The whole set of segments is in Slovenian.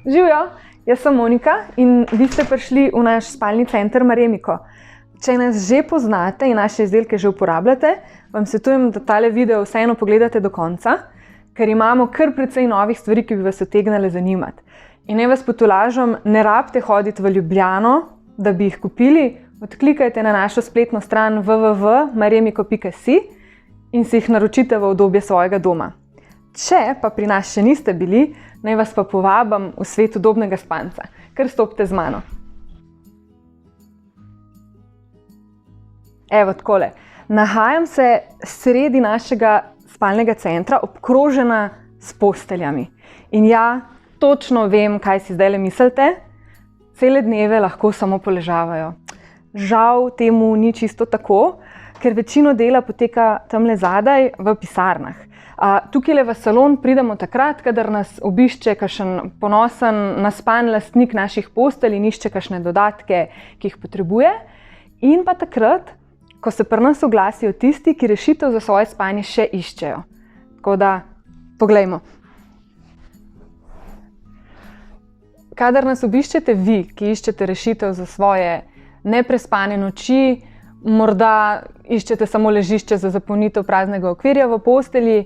Živjo, jaz sem Monika in vi ste prišli v naš spalni center Maremiko. Če nas že poznate in naše izdelke že uporabljate, vam svetujem, da tale video vseeno pogledate do konca, ker imamo kar precej novih stvari, ki bi vas utegnile zanimati. In naj vas potolažim, ne rabite hoditi v Ljubljano, da bi jih kupili, odklikajte na našo spletno stran www.maremiko.si in si jih naročite v udobje svojega doma. Če pa pri nas še niste bili, naj vas pa povabim v svet udobnega spanca. Kar stopite z mano. Evo takole. Nahajam se sredi našega spalnega centra, obkrožena s posteljami. In ja, točno vem, kaj si zdajle mislite. Cele dneve lahko samo poležavajo. Žal temu ni čisto tako, ker večino dela poteka tamle zadaj v pisarnah. Tukaj v salon pridemo takrat, kadar nas obišče kakšen ponosen, naspan lastnik naših postelj in išče kakšne dodatke, ki jih potrebuje. In pa takrat, ko se pri nas oglasijo tisti, ki rešitev za svoje spanje še iščejo. Tako da, poglejmo. Kadar nas obiščete vi, ki iščete rešitev za svoje neprespane noči, morda iščete samo ležišče za zapolnitev praznega okvirja v postelji,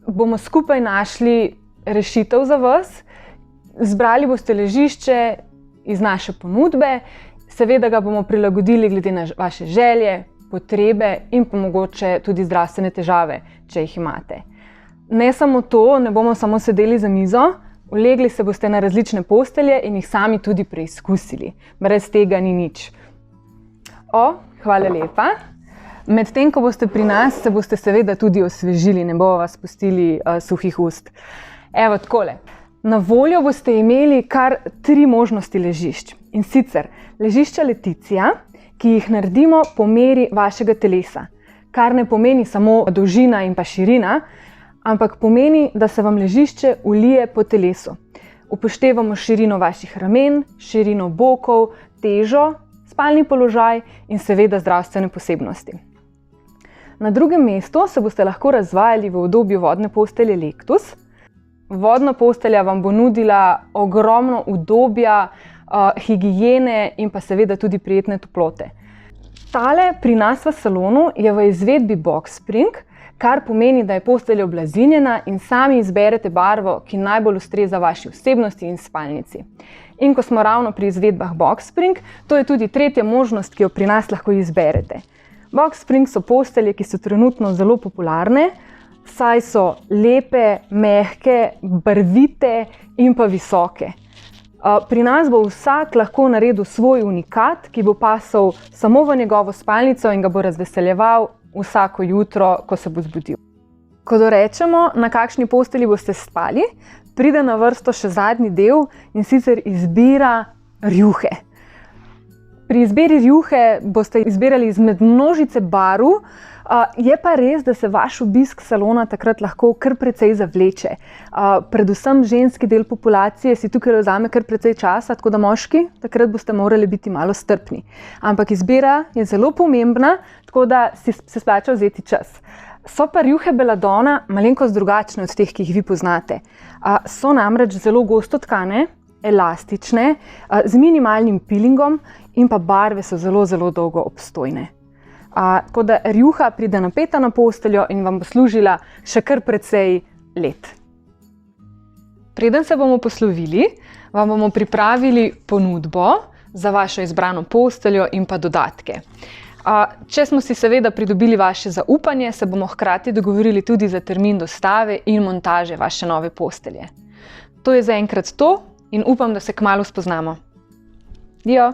bomo skupaj našli rešitev za vas. Zbrali boste ležišče iz naše ponudbe, seveda ga bomo prilagodili glede na vaše želje, potrebe in pa mogoče tudi zdravstvene težave, če jih imate. Ne samo to, ne bomo samo sedeli za mizo, ulegli se boste na različne postelje in jih sami tudi preizkusili. Brez tega ni nič. Hvala lepa. Medtem, ko boste pri nas, se boste seveda tudi osvežili, ne bomo vas pustili suhih ust. Evo takole. Na voljo boste imeli kar 3 možnosti ležišč. In sicer ležišča Leticia, ki jih naredimo po meri vašega telesa. Kar ne pomeni samo dolžina in pa širina, ampak pomeni, da se vam ležišče ulije po telesu. Upoštevamo širino vaših ramen, širino bokov, težo, spalni položaj in seveda zdravstvene posebnosti. Na drugem mestu se boste lahko razvajali v udobju vodne postelje Lectus. Vodna postelja vam bo nudila ogromno udobja, higiene in pa seveda tudi prijetne toplote. Tale pri nas v salonu je v izvedbi box spring, kar pomeni, da je postelja oblazinjena in sami izberete barvo, ki najbolj ustreza vaši osebnosti in spalnici. In ko smo ravno pri izvedbah box spring, to je tudi tretja možnost, ki jo pri nas lahko izberete. Box spring so postelje, ki so trenutno zelo popularne, saj so lepe, mehke, barvite in pa visoke. Pri nas bo vsak lahko naredil svoj unikat, ki bo pasal samo v njegovo spalnico in ga bo razveseljeval vsako jutro, ko se bo zbudil. Ko dorečemo, na kakšni postelji boste spali, pride na vrsto še zadnji del in sicer izbira rjuhe. Pri izbiri rjuhe boste izbirali izmed množice barv, je pa res, da se vaš obisk salona takrat lahko kar precej zavleče. Predvsem ženski del populacije si tukaj vzame kar precej časa, tako da moški, takrat boste morali biti malo strpni. Ampak izbira je zelo pomembna, tako da se splača vzeti čas. So pa rjuhe Belladonna malenkost drugačne od teh, ki jih vi poznate. So namreč zelo gosto tkane, elastične, z minimalnim pilingom in pa barve so zelo, zelo dolgo obstojne. Tako da rjuha pride napeta na posteljo in vam bo služila še kar precej let. Preden se bomo poslovili, vam bomo pripravili ponudbo za vašo izbrano posteljo in pa dodatke. Če smo si seveda pridobili vaše zaupanje, se bomo hkrati dogovorili tudi za termin dostave in montaže vaše nove postelje. To je zaenkrat to in upam, da se kmalu spoznamo. Dio!